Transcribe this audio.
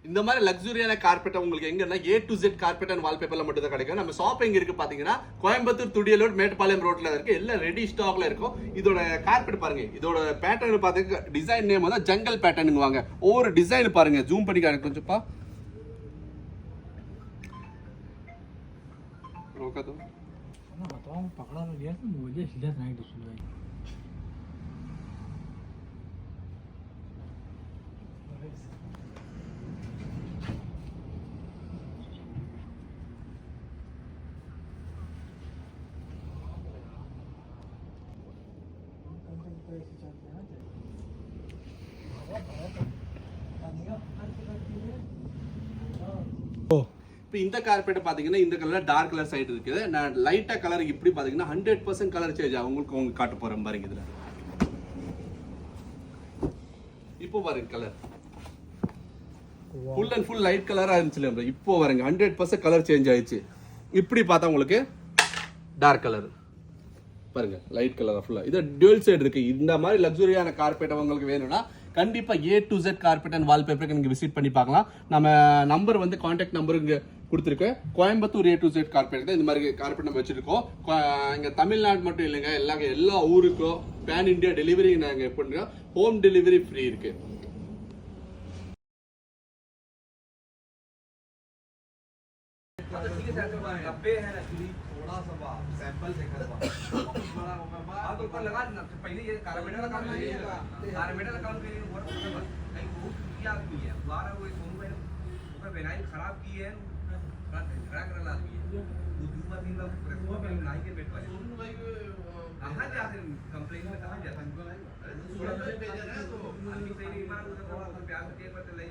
இந்த மாதிரி லக்ஸுரியான கார்பெட் உங்களுக்கு எங்கன்னா A to Z carpet and வால்பேப்பர்ல மட்டும் தான் கிடைக்கும். நம்ம ஷாப் எங்க இருக்கு பாத்தீங்கன்னா கோயம்புத்தூர் துடியலூர் மேட்டுப்பாளையம் ரோட்ல இருக்கு. எல்லாம் ரெடி ஸ்டாக்ல இருக்கும். இதோட கார்பெட் பாருங்க, இதோட பேட்டர்ன் பாத்தீங்க, டிசைன் நேம் வந்து ஜங்கல் பேட்டர்ன் வாங்க. ஒவ்வொரு டிசைன் பாருங்க, ஜூம் பண்ணி காட்டுங்க கொஞ்சம்ப்பா. रोका तो ना बताओ, पकड़ा तो गया था मुझे सीधा नाइट सुनाई। இப்போ இந்த கார்பெட் பாத்தீங்கன்னா இந்த கலர் டார்க் கலர் சைடு இருக்குது. நான் லைட்டா கலர் இப்படி பாத்தீங்கன்னா 100% கலர் சேஞ்ச் ஆகும். உங்களுக்கு காட்ட போறேன் பாருங்க. இதுல இப்போ பாருங்க colour full and full light கலரா இருந்துச்சு. இப்போ பாருங்க 100% கலர் சேஞ்ச் ஆயிடுச்சு. இப்படி பார்த்தா உங்களுக்கு டார்க் கலர் பாருங்க, லைட் கலர் ஃபுல்லா. இது டுவல் சைடு இருக்கு. இந்த மாதிரி லக்ஸுரியான கார்பெட் உங்களுக்கு வேணும்னா கண்டிப்பா A to Z carpet and வால்பேப்பருக்கு நீங்க விசிட் பண்ணி பார்க்கலாம். நம்ம நம்பர் வந்து கான்டாக்ட் நம்பர் இங்க கொடுத்துருக்கேன். Coimbatore A to Z carpet தான் இந்த மாதிரி கார்பெட் நம்ம வச்சிருக்கோம். இங்க தமிழ்நாடு மட்டும் இல்லைங்க, எல்லா ஊருக்கும் பேன் இந்தியா டெலிவரி நாங்க பண்றோம். ஹோம் டெலிவரி ஃப்ரீ இருக்கு. थोड़ा सा सैंपल देखा था बड़ा होगा आप ऊपर लगा देना पहले ये कार्बेटर का काम करिएगा कार्बेटर का काम करिए बहुत नहीं वो क्या की है बाहर वो सोनू भाई ऊपर विनाइल खराब की है खराब कर ला दी है वो दूसरा दिन का सुबह पे नहीं के बैठ पाए सोनू भाई कहां जाते कंप्लेंट में कहां जाते हैं अरे तो भेजा है तो आदमी सही नहीं मार उधर थोड़ा सा प्यार से एक बार चलाई